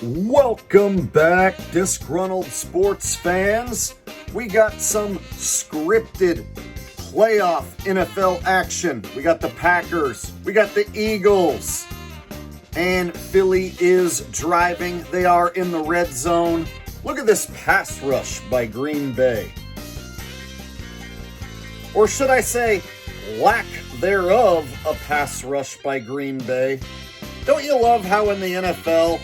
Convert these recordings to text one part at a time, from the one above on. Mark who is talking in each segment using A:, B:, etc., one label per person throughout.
A: Welcome back, disgruntled sports fans. We got some scripted playoff NFL action. We got the Packers, we got the Eagles, and Philly is driving. They are in the red zone. Look at this pass rush by Green Bay. Or should I say, lack thereof, a pass rush by Green Bay. Don't you love how in the NFL,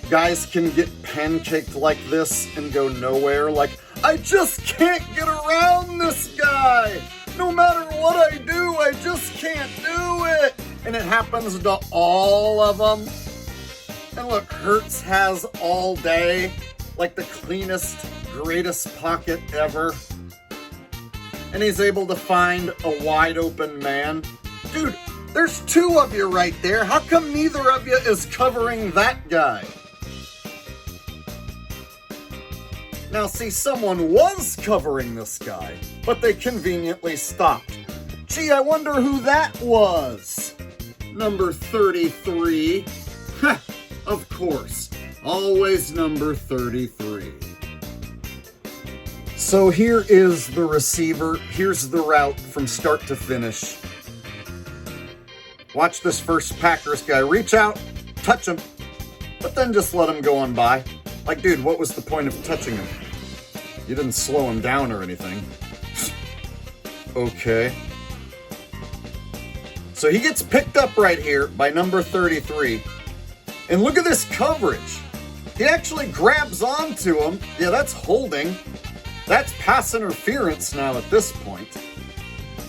A: guys can get pancaked like this and go nowhere? Like, I just can't get around this guy. No matter what I do, I just can't do it. And it happens to all of them. And look, Hurts has all day, like the cleanest, greatest pocket ever. And he's able to find a wide open man. Dude, there's two of you right there. How come neither of you is covering that guy? Now, see, someone was covering this guy, but they conveniently stopped. Gee, I wonder who that was. Number 33. Of course, always number 33. So here is the receiver. Here's the route from start to finish. Watch this first Packers guy reach out, touch him, but then just let him go on by. Like, dude, what was the point of touching him? You didn't slow him down or anything. Okay. So he gets picked up right here by number 33. And look at this coverage. He actually grabs onto him. Yeah, that's holding. That's pass interference now at this point.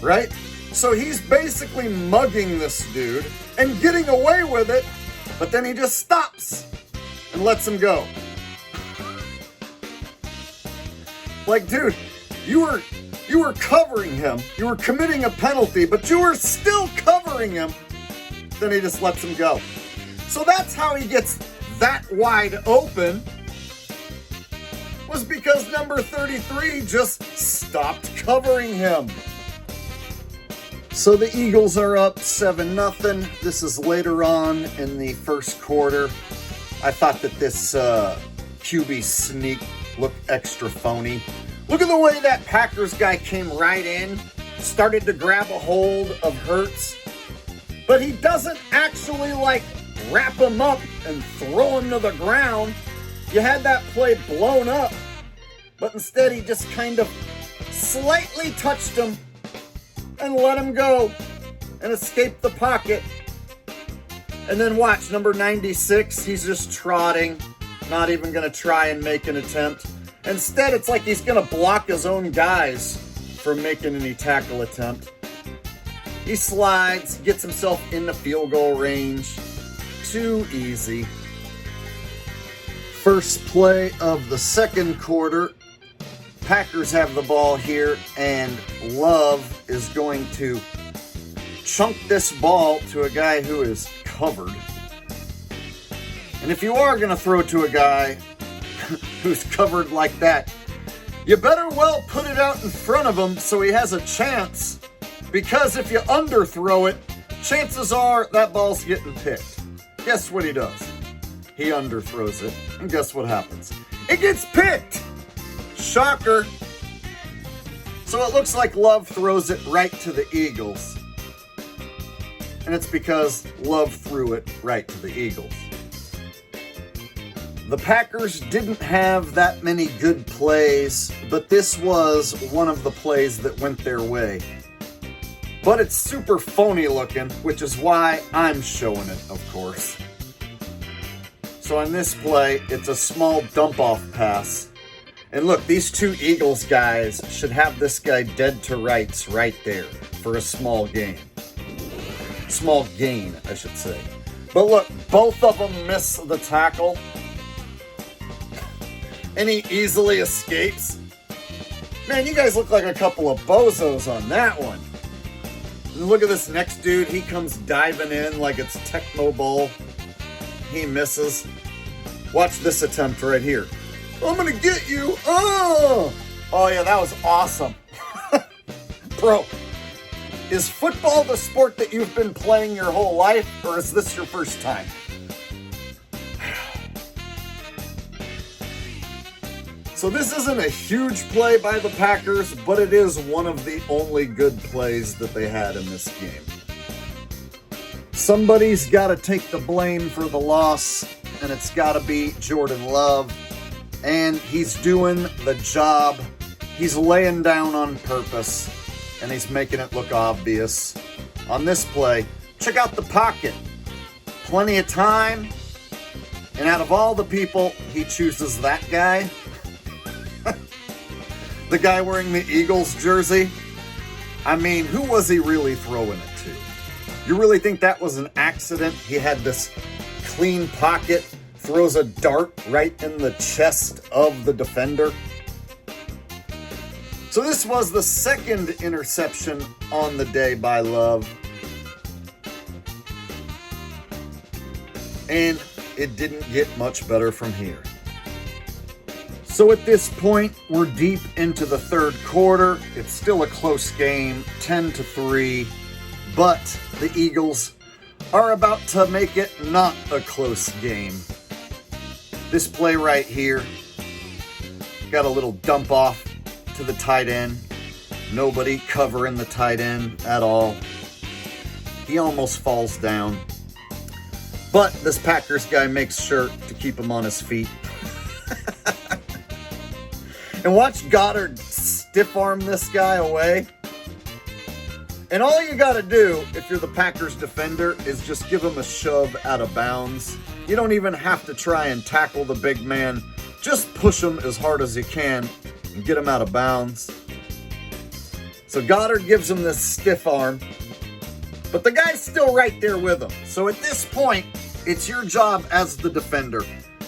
A: Right? So he's basically mugging this dude and getting away with it, but then he just stops and lets him go. Like, dude, you were covering him. You were committing a penalty, but you were still covering him. Then he just lets him go. So that's how he gets that wide open, was because number 33 just stopped covering him. So the Eagles are up 7-0. This is later on in the first quarter. I thought that this QB sneak looked extra phony. Look at the way that Packers guy came right in, started to grab a hold of Hurts, but he doesn't actually like wrap him up and throw him to the ground. You had that play blown up, but instead he just kind of slightly touched him and let him go and escape the pocket. And then watch, number 96, he's just trotting, not even going to try and make an attempt. Instead, it's like he's going to block his own guys from making any tackle attempt. He slides, gets himself in the field goal range. Too easy. First play of the second quarter. Packers have the ball here, and Love is going to chunk this ball to a guy who is covered. And if you are going to throw to a guy who's covered like that, you better well put it out in front of him so he has a chance, because if you underthrow it, chances are that ball's getting picked. Guess what he does? He underthrows it, and guess what happens? It gets picked! Shocker. So it looks like Love throws it right to the Eagles. And it's because Love threw it right to the Eagles. The Packers didn't have that many good plays, but this was one of the plays that went their way. But it's super phony looking, which is why I'm showing it, of course. So on this play, it's a small dump-off pass. And look, these two Eagles guys should have this guy dead to rights right there for a small gain. Small gain, I should say. But look, both of them miss the tackle. And he easily escapes. Man, you guys look like a couple of bozos on that one. And look at this next dude. He comes diving in like it's Tecmo Bowl. He misses. Watch this attempt right here. I'm going to get you. Oh yeah, that was awesome. Bro, is football the sport that you've been playing your whole life, or is this your first time? So this isn't a huge play by the Packers, but it is one of the only good plays that they had in this game. Somebody's got to take the blame for the loss, and it's got to be Jordan Love. And he's doing the job. He's laying down on purpose, and he's making it look obvious. On this play, check out the pocket. Plenty of time. And out of all the people, he chooses that guy. The guy wearing the Eagles jersey. I mean, who was he really throwing it to? You really think that was an accident? He had this clean pocket, throws a dart right in the chest of the defender. So this was the second interception on the day by Love. And it didn't get much better from here. So at this point, we're deep into the third quarter. It's still a close game, 10-3, but the Eagles are about to make it not a close game. This play right here, got a little dump off to the tight end. Nobody covering the tight end at all. He almost falls down. But this Packers guy makes sure to keep him on his feet. And watch Goddard stiff arm this guy away. And all you got to do, if you're the Packers defender, is just give him a shove out of bounds. You don't even have to try and tackle the big man. Just push him as hard as you can and get him out of bounds. So Goddard gives him this stiff arm. But the guy's still right there with him. So at this point, it's your job as the defender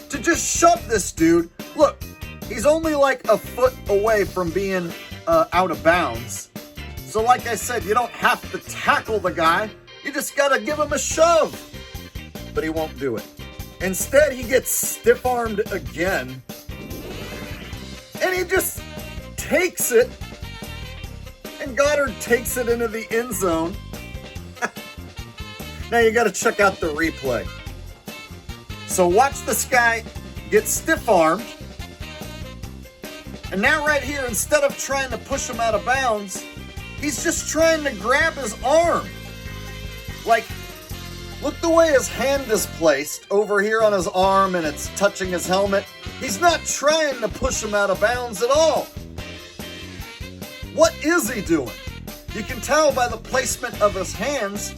A: to just shove this dude. Look, he's only like a foot away from being out of bounds. So like I said, you don't have to tackle the guy. You just got to give him a shove. But he won't do it. Instead, he gets stiff-armed again. And he just takes it. And Goddard takes it into the end zone. Now you got to check out the replay. So watch this guy get stiff-armed. And now right here, instead of trying to push him out of bounds, he's just trying to grab his arm. Like, look the way his hand is placed over here on his arm and it's touching his helmet. He's not trying to push him out of bounds at all. What is he doing? You can tell by the placement of his hands,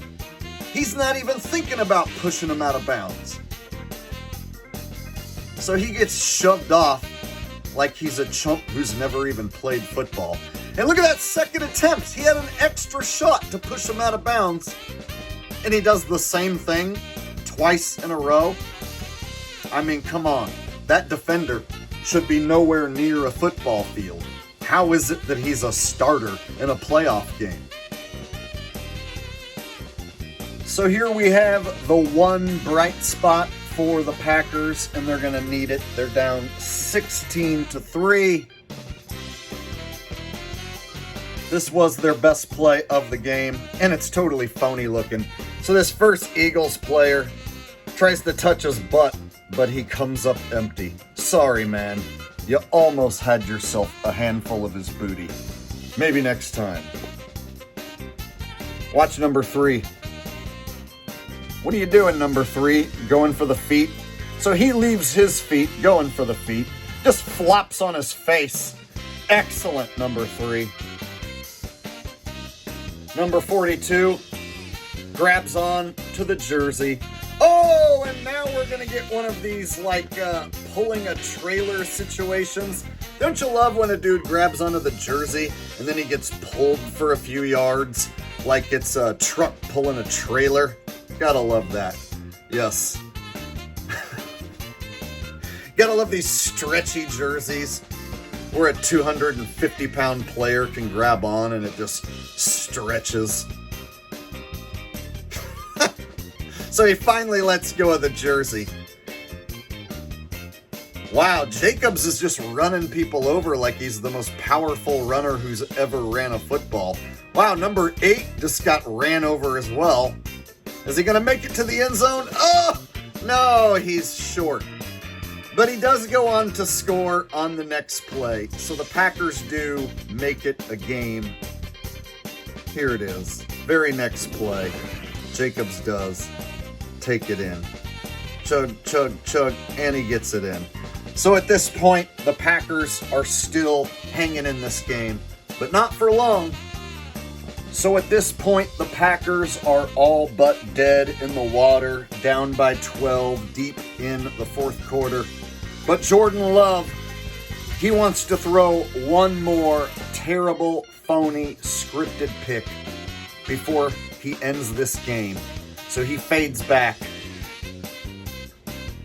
A: he's not even thinking about pushing him out of bounds. So he gets shoved off like he's a chump who's never even played football. And look at that second attempt. He had an extra shot to push him out of bounds. And he does the same thing twice in a row. I mean, come on. That defender should be nowhere near a football field. How is it that he's a starter in a playoff game? So here we have the one bright spot for the Packers, and they're going to need it. They're down 16-3. This was their best play of the game, and it's totally phony looking. So this first Eagles player tries to touch his butt, but he comes up empty. Sorry, man. You almost had yourself a handful of his booty. Maybe next time. Watch number 3. What are you doing, number 3? Going for the feet? So he leaves his feet, going for the feet. Just flops on his face. Excellent, number 3. Number 42 grabs on to the jersey. Oh, and now we're going to get one of these, like, pulling a trailer situations. Don't you love when a dude grabs onto the jersey and then he gets pulled for a few yards like it's a truck pulling a trailer? Gotta love that. Yes. Gotta love these stretchy jerseys where a 250-pound player can grab on and it just stretches. So he finally lets go of the jersey. Wow, Jacobs is just running people over like he's the most powerful runner who's ever ran a football. Wow, number 8 just got ran over as well. Is he going to make it to the end zone? Oh, no, he's short. But he does go on to score on the next play. So the Packers do make it a game. Here it is. Very next play. Jacobs does take it in. Chug, chug, chug, and he gets it in. So at this point, the Packers are still hanging in this game, but not for long. So at this point, the Packers are all but dead in the water, down by 12, deep in the fourth quarter. But Jordan Love, he wants to throw one more terrible, phony, scripted pick before he ends this game. So he fades back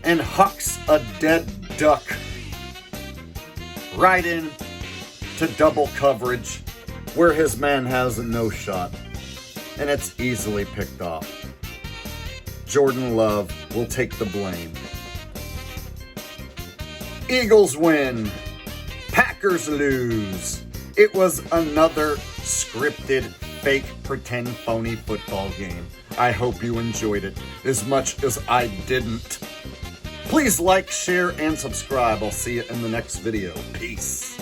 A: and hucks a dead duck right in to double coverage where his man has no shot. And it's easily picked off. Jordan Love will take the blame. Eagles win. Packers lose. It was another scripted, fake, pretend, phony football game. I hope you enjoyed it as much as I didn't. Please like, share, and subscribe. I'll see you in the next video. Peace.